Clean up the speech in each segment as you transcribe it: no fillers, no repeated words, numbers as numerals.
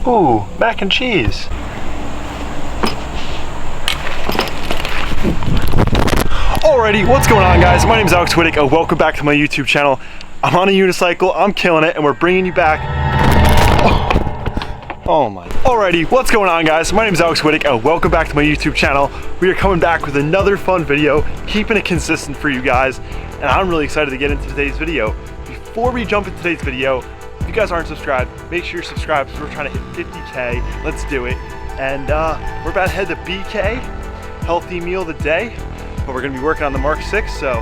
Ooh, mac and cheese. Alrighty, what's going on, guys? My name is Alex Widuchbusiness and welcome back to my YouTube channel. I'm on a unicycle, I'm killing it, and we're bringing you back. Oh my. Alrighty, what's going on, guys? My name is Alex Widuchbusiness and welcome back to my YouTube channel. We are coming back with another fun video, keeping it consistent for you guys, and I'm really excited to get into today's video. Before we jump into today's video, if you guys aren't subscribed, make sure you're subscribed because we're trying to hit 50K. Let's do it. And we're about to head to BK, healthy meal of the day, but we're gonna be working on the MK6, so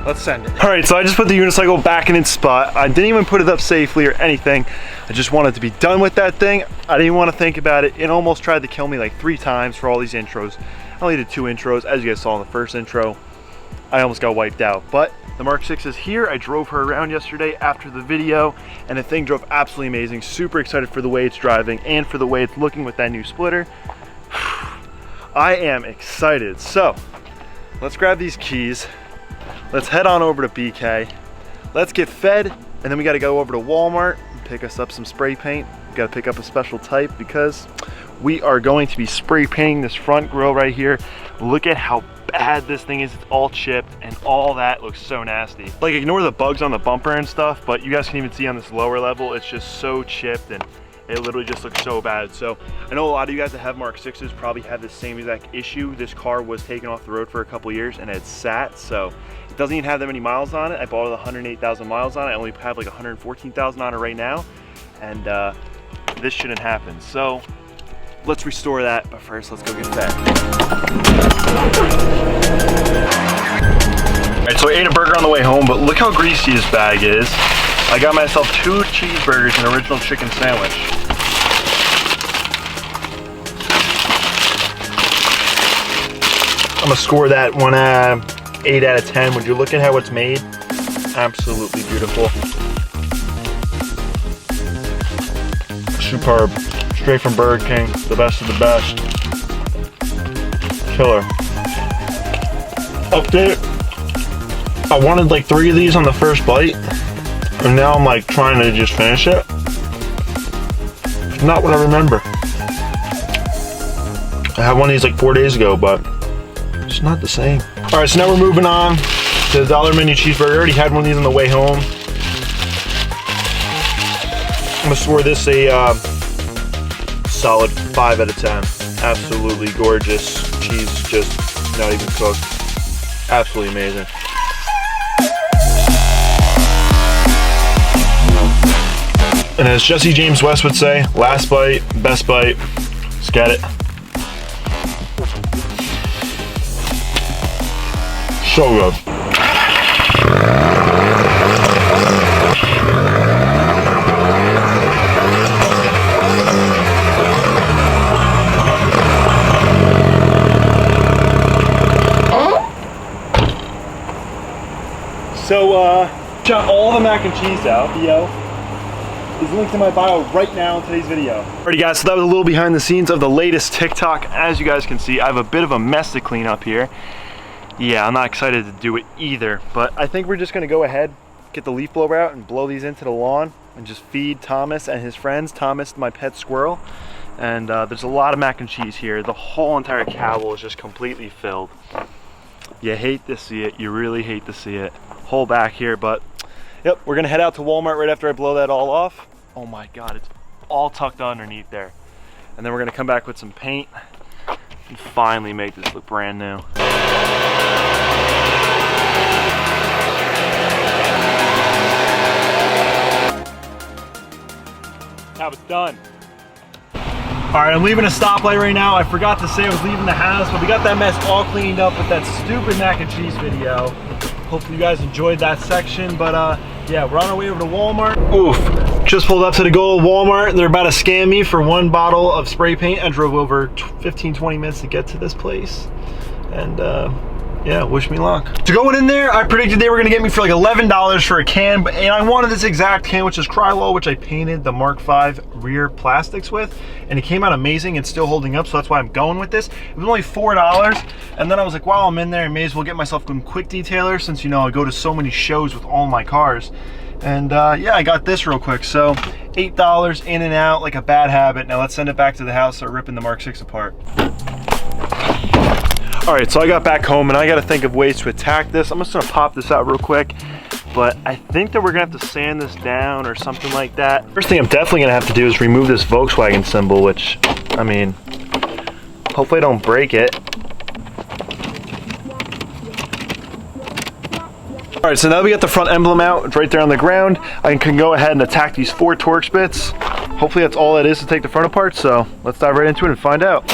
let's send it. All right, so I just put the unicycle back in its spot. I didn't even put it up safely or anything. I just wanted to be done with that thing. I didn't want to think about it. It almost tried to kill me like 3 times for all these intros. I only did 2 intros, as you guys saw in the first intro. I almost got wiped out, but the MK6 is here. I drove her around yesterday after the video, and the thing drove absolutely amazing. Super excited for the way it's driving and for the way it's looking with that new splitter. I am excited. So let's grab these keys. Let's head on over to BK. Let's get fed, and then we got to go over to Walmart and pick us up some spray paint. We got to pick up a special type because we are going to be spray painting this front grille right here. Look at how bad this thing is. It's all chipped and all that looks so nasty. Like, ignore the bugs on the bumper and stuff, but you guys can even see on this lower level, it's just so chipped and it literally just looks so bad. So I know a lot of you guys that have MK6s probably have the same exact issue. This car was taken off the road for a couple years and it sat, so it doesn't even have that many miles on it. I bought it with 108,000 miles on it. I only have like 114,000 on it right now, and this shouldn't happen. So let's restore that, but first let's go get fed. All right, so I ate a burger on the way home, but look how greasy this bag is. I got myself 2 cheeseburgers and an original chicken sandwich. I'm gonna score that one 8 out of 10. Would you look at how it's made? Absolutely beautiful. Superb. Straight from Burger King. The best of the best. Killer. Update. I wanted like 3 of these on the first bite, and now I'm like trying to just finish it. It's not what I remember. I had one of these like 4 days ago, but it's not the same. All right, so now we're moving on to the Dollar Menu cheeseburger. I already had one of these on the way home. I'm gonna score this a solid 5 out of 10. Absolutely gorgeous. Cheese just not even cooked. Absolutely amazing. And as Jesse James West would say, last bite, best bite. Let's get it. So good. So, shot all the mac and cheese out. Video is linked in my bio right now in today's video. Alrighty, guys, so that was a little behind the scenes of the latest TikTok. As you guys can see, I have a bit of a mess to clean up here. Yeah, I'm not excited to do it either, but I think we're just gonna go ahead, get the leaf blower out and blow these into the lawn and just feed Thomas and his friends. Thomas, my pet squirrel. And there's a lot of mac and cheese here. The whole entire cowl is just completely filled. You hate to see it, you really hate to see it. Whole back here, but yep, we're gonna head out to Walmart right after I blow that all off. Oh my God, it's all tucked underneath there. And then we're gonna come back with some paint and finally make this look brand new. Now it's done. All right, I'm leaving a stoplight right now. I forgot to say I was leaving the house, but we got that mess all cleaned up with that stupid mac and cheese video. Hopefully you guys enjoyed that section, but yeah, we're on our way over to Walmart. Oof, just pulled up to the goal of Walmart. They're about to scam me for 1 bottle of spray paint. I drove over 15-20 minutes to get to this place, and yeah, wish me luck. So going in there, I predicted they were gonna get me for like $11 for a can, and I wanted this exact can, which is Krylol, which I painted the Mark V rear plastics with, and it came out amazing. It's still holding up, so that's why I'm going with this. It was only $4, and then I was like, while I'm in there, I may as well get myself a quick detailer, since, you know, I go to so many shows with all my cars. And yeah, I got this real quick. So $8 in and out, like a bad habit. Now let's send it back to the house, start ripping the Mark 6 apart. All right, so I got back home and I got to think of ways to attack this. I'm just gonna pop this out real quick, but I think that we're gonna have to sand this down or something like that. First thing I'm definitely gonna have to do is remove this Volkswagen symbol, which, I mean, hopefully I don't break it. All right, so now that we got the front emblem out, it's right there on the ground. I can go ahead and attack these 4 Torx bits. Hopefully that's all it is to take the front apart, so let's dive right into it and find out.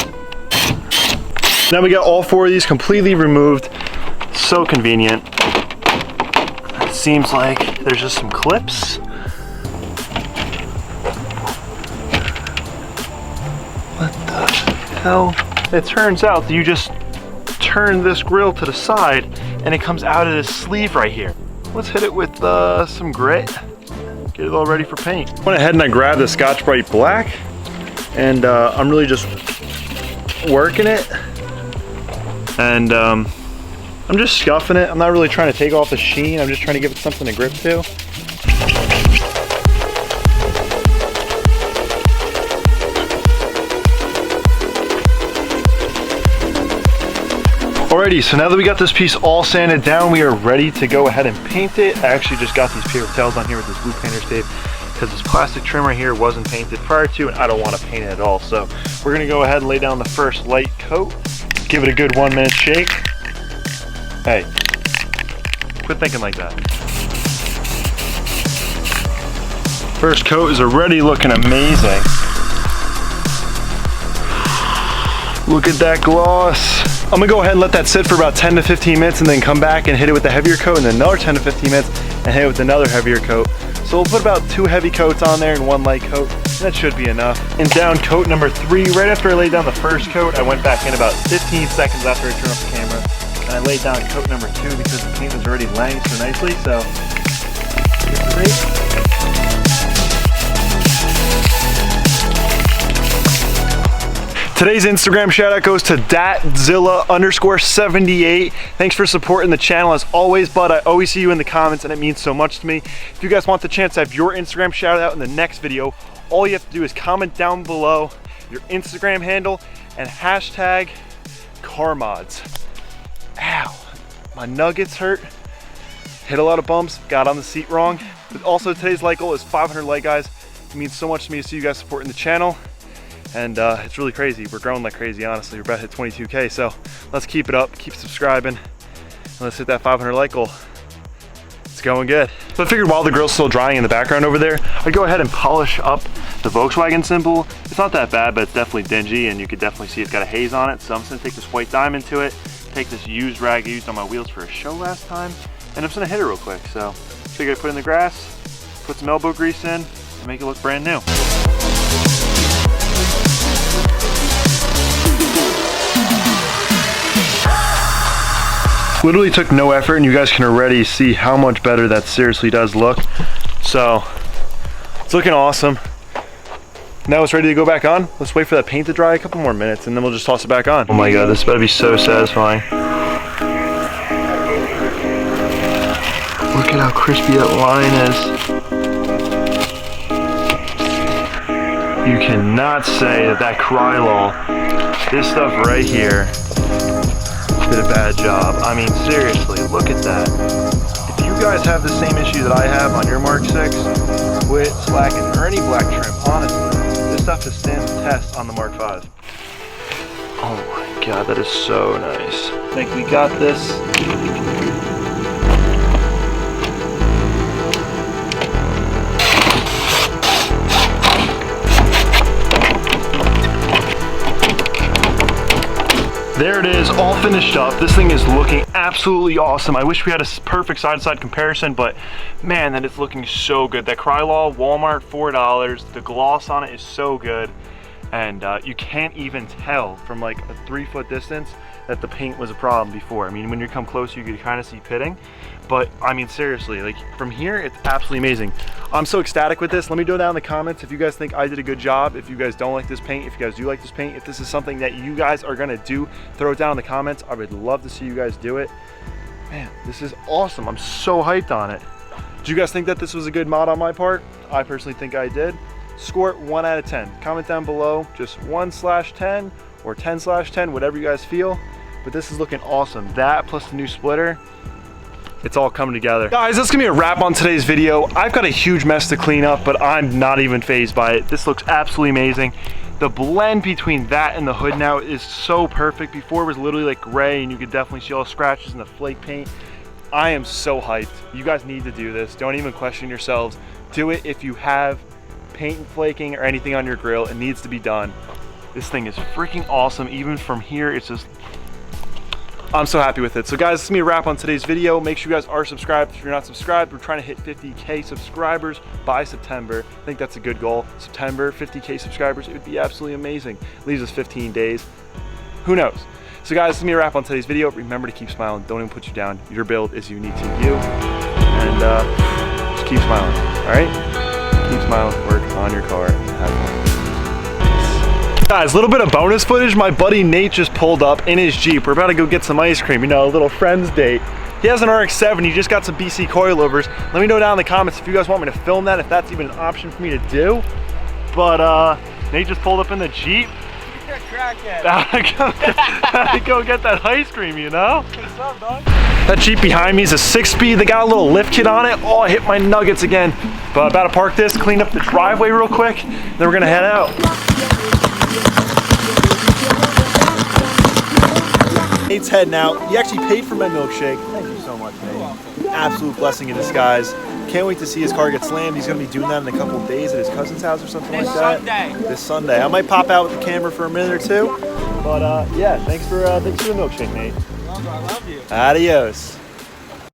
Now we got all 4 of these completely removed. So convenient. It seems like there's just some clips. What the hell? It turns out that you just turn this grill to the side and it comes out of this sleeve right here. Let's hit it with some grit. Get it all ready for paint. I went ahead and I grabbed the Scotch-Brite Black, and I'm really just working it. And I'm just scuffing it. I'm not really trying to take off the sheen. I'm just trying to give it something to grip to. Alrighty, so now that we got this piece all sanded down, we are ready to go ahead and paint it. I actually just got these paper towels on here with this blue painter's tape because this plastic trim right here wasn't painted prior to, and I don't want to paint it at all. So we're gonna go ahead and lay down the first light coat. Give it a good 1 minute shake. Hey, quit thinking like that. First coat is already looking amazing. Look at that gloss. I'm gonna go ahead and let that sit for about 10 to 15 minutes and then come back and hit it with a heavier coat, and then another 10 to 15 minutes and hit it with another heavier coat. So we'll put about 2 heavy coats on there and 1 light coat. That should be enough. And down coat number 3. Right after I laid down the first coat, I went back in about 15 seconds after I turned off the camera, and I laid down coat number 2 because the paint was already laying so nicely. So today's Instagram shout out goes to datzilla_78. Thanks for supporting the channel as always, bud. I always see you in the comments and it means so much to me. If you guys want the chance to have your Instagram shout out in the next video, all you have to do is comment down below your Instagram handle and hashtag CarMods. Ow, my nuggets hurt. Hit a lot of bumps, got on the seat wrong. But also today's like goal is 500 like, guys. It means so much to me to see you guys supporting the channel. And it's really crazy. We're growing like crazy, honestly. We're about to hit 22K, so let's keep it up, keep subscribing, and let's hit that 500 like goal. It's going good. So I figured while the grill's still drying in the background over there, I'd go ahead and polish up the Volkswagen symbol. It's not that bad, but it's definitely dingy, and you could definitely see it's got a haze on it. So I'm just gonna take this white diamond to it, take this used rag I used on my wheels for a show last time, and I'm just gonna hit it real quick. So figure I put it in the grass, put some elbow grease in, and make it look brand new. Literally took no effort, and you guys can already see how much better that seriously does look. So it's looking awesome. Now it's ready to go back on. Let's wait for that paint to dry a couple more minutes and then we'll just toss it back on. Oh my god, this better be so satisfying. Look at how crispy that line is. You cannot say that Krylol, this stuff right here, did a bad job. I mean, seriously, look at that. If you guys have the same issue that I have on your Mark 6, quit slacking, or any black trim, honestly. This stuff has stand the test on the Mark 5. Oh my god, that is so nice. I think we got this. There it is, all finished up. This thing is looking absolutely awesome. I wish we had a perfect side-to-side comparison, but man, that is looking so good. That Krylol, Walmart, $4. The gloss on it is so good. And you can't even tell from like a 3-foot distance that the paint was a problem before. I mean, when you come closer, you could kind of see pitting. But I mean, seriously, like from here, it's absolutely amazing. I'm so ecstatic with this. Let me know down in the comments if you guys think I did a good job, if you guys don't like this paint, if you guys do like this paint, if this is something that you guys are gonna do, throw it down in the comments. I would love to see you guys do it. Man, this is awesome. I'm so hyped on it. Do you guys think that this was a good mod on my part? I personally think I did. Score it 1 out of 10. Comment down below, just 1/10 or 10/10, whatever you guys feel. But this is looking awesome. That plus the new splitter, it's all coming together. Guys, that's gonna be a wrap on today's video. I've got a huge mess to clean up, but I'm not even fazed by it. This looks absolutely amazing. The blend between that and the hood now is so perfect. Before it was literally like gray and you could definitely see all the scratches and the flake paint. I am so hyped. You guys need to do this. Don't even question yourselves. Do it if you have paint and flaking or anything on your grill. It needs to be done. This thing is freaking awesome. Even from here, it's just, I'm so happy with it. So guys, this is gonna be a wrap on today's video. Make sure you guys are subscribed. If you're not subscribed, we're trying to hit 50K subscribers by September. I think that's a good goal. September, 50K subscribers, it would be absolutely amazing. Leaves us 15 days. Who knows? So guys, this is gonna be a wrap on today's video. Remember to keep smiling. Don't even put you down. Your build is unique to you. And just keep smiling, all right? Keep smiling, work on your car, and have fun. Guys, a little bit of bonus footage. My buddy Nate just pulled up in his Jeep. We're about to go get some ice cream, you know, a little friends date. He has an RX-7, he just got some BC coilovers. Let me know down in the comments if you guys want me to film that, if that's even an option for me to do. But Nate just pulled up in the Jeep. Go get that ice cream, you know? What's up, dog? That Jeep behind me is a 6-speed. They got a little lift kit on it. Oh, I hit my nuggets again. But about to park this, clean up the driveway real quick, then we're gonna head out. Nate's heading out. He actually paid for my milkshake. Thank you so much, Nate. Absolute blessing in disguise. Can't wait to see his car get slammed. He's gonna be doing that in a couple of days at his cousin's house or something like that. This Sunday. I might pop out with the camera for a minute or two. But yeah, thanks for the milkshake, Nate. I love you. Adios.